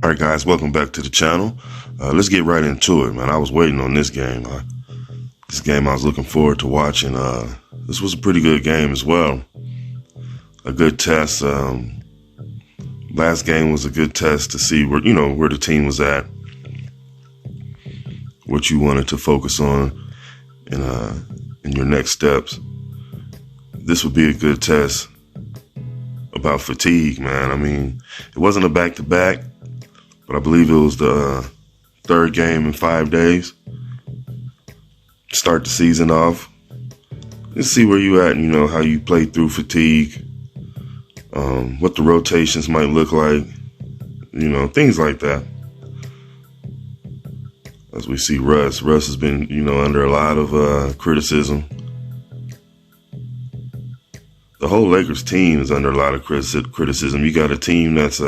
All right, guys, welcome back to the channel. Let's get right into it, man. I was waiting on this game. This game I was looking forward to watching. This was a pretty good game as well. A good test. Last game was a good test to see where the team was at, what you wanted to focus on in your next steps. This would be a good test about fatigue, man. I mean, it wasn't a back-to-back, but I believe it was the third game in 5 days. Start the season off. Let's see where you at, how you play through fatigue, what the rotations might look like, things like that. As we see Russ has been, under a lot of criticism. The whole Lakers team is under a lot of criticism. You got a team that's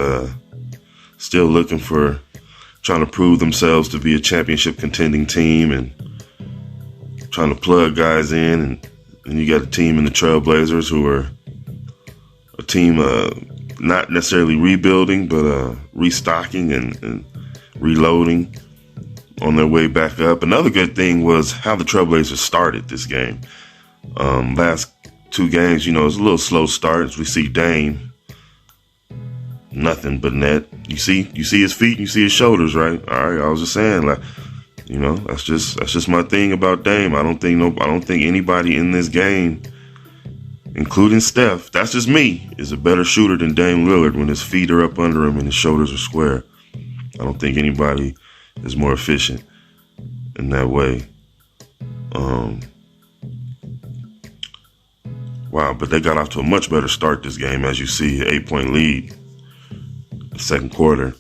still looking for, trying to prove themselves to be a championship contending team and trying to plug guys in. And you got a team in the Trailblazers who are a team not necessarily rebuilding, but restocking and reloading on their way back up. Another good thing was how the Trailblazers started this game. Last 2 games, it was a little slow start. As we see Dame, nothing but net. You see his feet, you see his shoulders, right? All right, I was just saying, like, that's just my thing about Dame. I don't think anybody in this game, including Steph, that's just me, is a better shooter than Dame Lillard when his feet are up under him and his shoulders are square. I don't think anybody is more efficient in that way. Wow, but they got off to a much better start this game, as you see, an 8-point lead. Second quarter,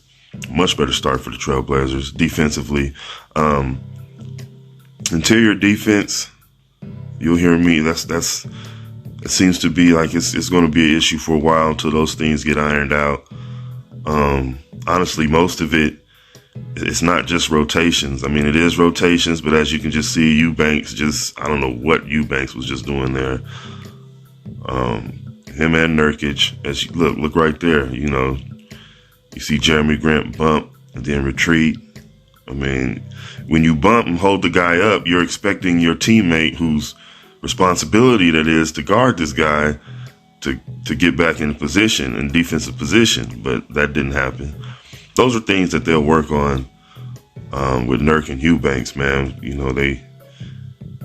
much better start for the Trailblazers defensively. Interior defense, you'll hear me. It seems to be like it's going to be an issue for a while until those things get ironed out. Honestly, most of it's not just rotations. I mean, it is rotations, but as you can just see, Eubanks I don't know what Eubanks was just doing there. Him and Nurkic, as you look right there, you see Jeremy Grant bump and then retreat. I mean, when you bump and hold the guy up, you're expecting your teammate, whose responsibility that is to guard this guy, to get back in position, in defensive position, but that didn't happen. Those are things that they'll work on with Nurk and Eubanks, man.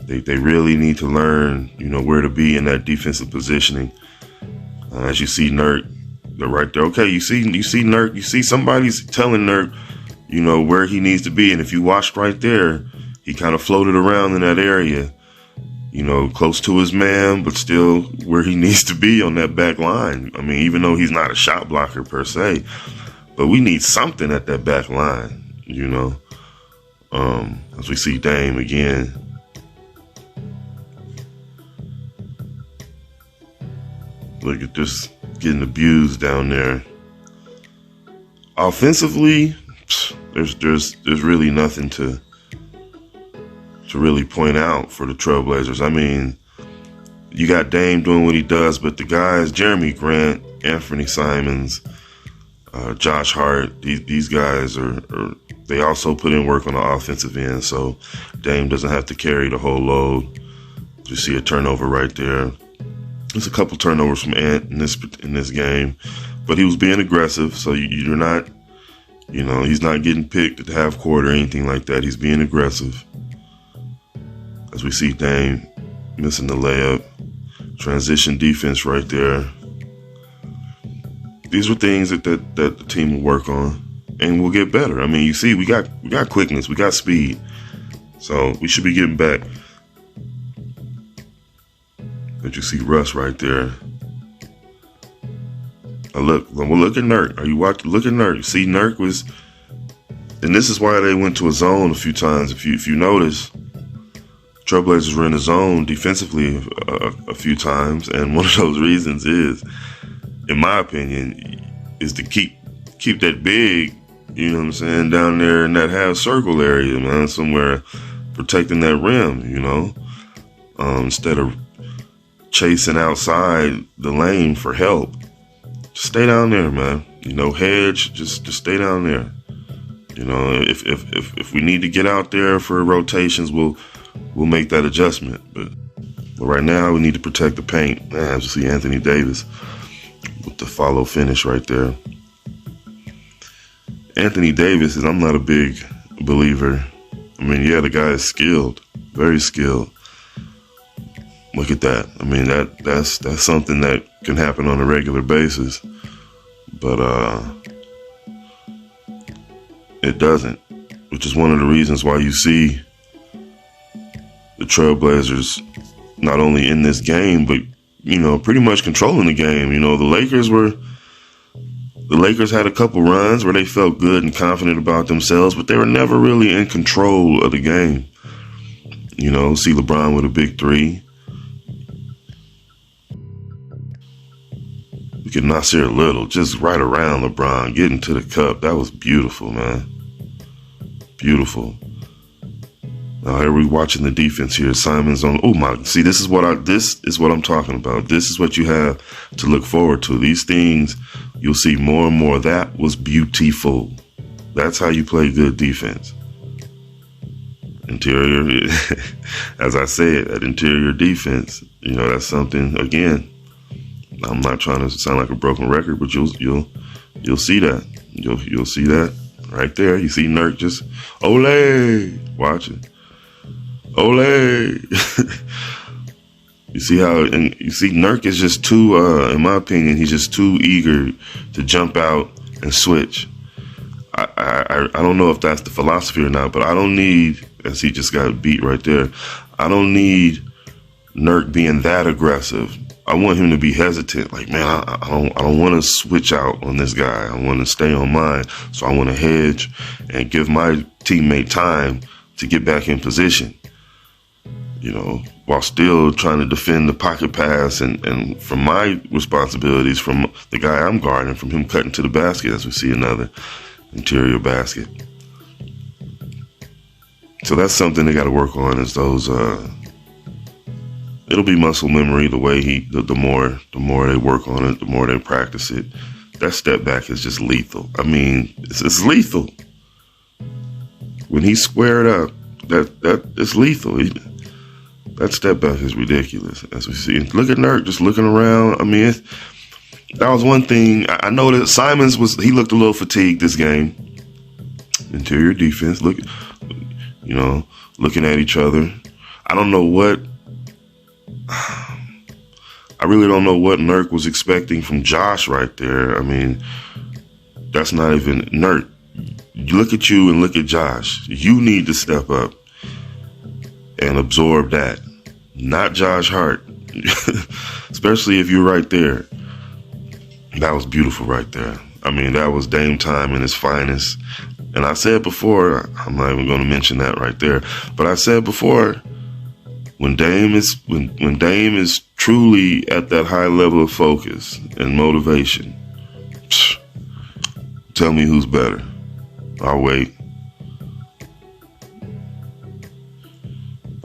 They really need to learn, where to be in that defensive positioning. As you see Nurk, they're right there. Okay, you see Nurk, you see somebody's telling Nurk, where he needs to be. And if you watched right there, he kind of floated around in that area, close to his man, but still where he needs to be on that back line. I mean, even though he's not a shot blocker per se, but we need something at that back line, as we see Dame again. Look at this, getting abused down there. Offensively, there's really nothing to really point out for the Trailblazers. I mean, you got Dame doing what he does, but the guys, Jeremy Grant, Anthony Simons, Josh Hart, these guys they also put in work on the offensive end, so Dame doesn't have to carry the whole load. You see a turnover right there. There's a couple turnovers from Ant in this game, but he was being aggressive, so you're not, he's not getting picked at the half court or anything like that. He's being aggressive. As we see Dame missing the layup, transition defense right there. These are things that the team will work on and will get better. I mean, you see, we got quickness, we got speed, so we should be getting back. But you see Russ right there. Look at Nurk. Are you watching? Look at Nurk. You see Nurk was, and this is why they went to a zone a few times. If you notice, Trailblazers were in a zone defensively a few times, and one of those reasons is, in my opinion, is to keep that big, down there in that half circle area, man, somewhere protecting that rim, instead of chasing outside the lane for help. Just stay down there, man. Hedge, just stay down there. You know, if we need to get out there for rotations, we'll make that adjustment. But right now, we need to protect the paint. Man, as you see Anthony Davis with the follow finish right there. Anthony Davis I'm not a big believer. I mean, yeah, the guy is skilled, very skilled. Look at that. I mean, that's something that can happen on a regular basis, but it doesn't, which is one of the reasons why you see the Trailblazers not only in this game, but, you know, pretty much controlling the game. You know, the Lakers had a couple runs where they felt good and confident about themselves, but they were never really in control of the game. You know, see LeBron with a big three. Look at Nasir Little, just right around LeBron, getting to the cup. That was beautiful, man. Beautiful. Now here we watching the defense here. Simon's on. Oh my! See, this is what I'm talking about. This is what you have to look forward to. These things you'll see more and more. That was beautiful. That's how you play good defense. Interior, as I said, that interior defense. You know, that's something. Again, I'm not trying to sound like a broken record, but you'll see that. You'll see that right there. You see Nurk just ole, watch it. Ole. You see how, and you see Nurk is just too, in my opinion, he's just too eager to jump out and switch. I don't know if that's the philosophy or not, but I don't need, as he just got beat right there, I don't need Nurk being that aggressive. I want him to be hesitant. Like, man, I don't want to switch out on this guy. I want to stay on mine. So I want to hedge and give my teammate time to get back in position. You know, while still trying to defend the pocket pass and from my responsibilities, from the guy I'm guarding, from him cutting to the basket, as we see another interior basket. So that's something they got to work on, is those, it'll be muscle memory, the way the more they work on it, the more they practice it. That step back is just lethal. I mean, it's lethal. When he's squared up, that it's lethal. That step back is ridiculous, as we see. Look at Nurk just looking around. I mean, that was one thing. I know that Simons he looked a little fatigued this game. Interior defense, looking at each other. I really don't know what Nurk was expecting from Josh right there. I mean, that's not even Nurk. Look at you and look at Josh. You need to step up and absorb that, not Josh Hart. Especially if you're right there. That was beautiful right there. I mean, that was Dame time in his finest. And I said before, I'm not even going to mention that right there, but I said before, when Dame is truly at that high level of focus and motivation, tell me who's better. I'll wait.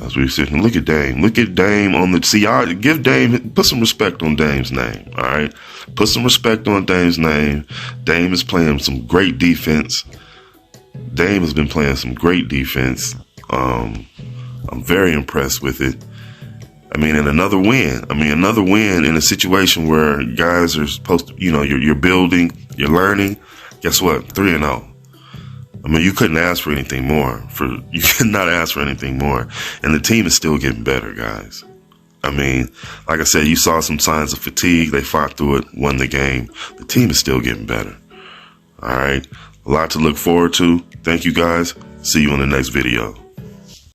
As we're sitting, look at Dame. Look at Dame on the. See, y'all give Dame, put some respect on Dame's name. All right, put some respect on Dame's name. Dame is playing some great defense. Dame has been playing some great defense. I'm very impressed with it. I mean, and another win. Another win in a situation where guys are supposed to, you're building, you're learning. Guess what? 3-0. I mean, you couldn't ask for anything more. You could not ask for anything more. And the team is still getting better, guys. I mean, like I said, you saw some signs of fatigue. They fought through it, won the game. The team is still getting better. All right. A lot to look forward to. Thank you, guys. See you in the next video.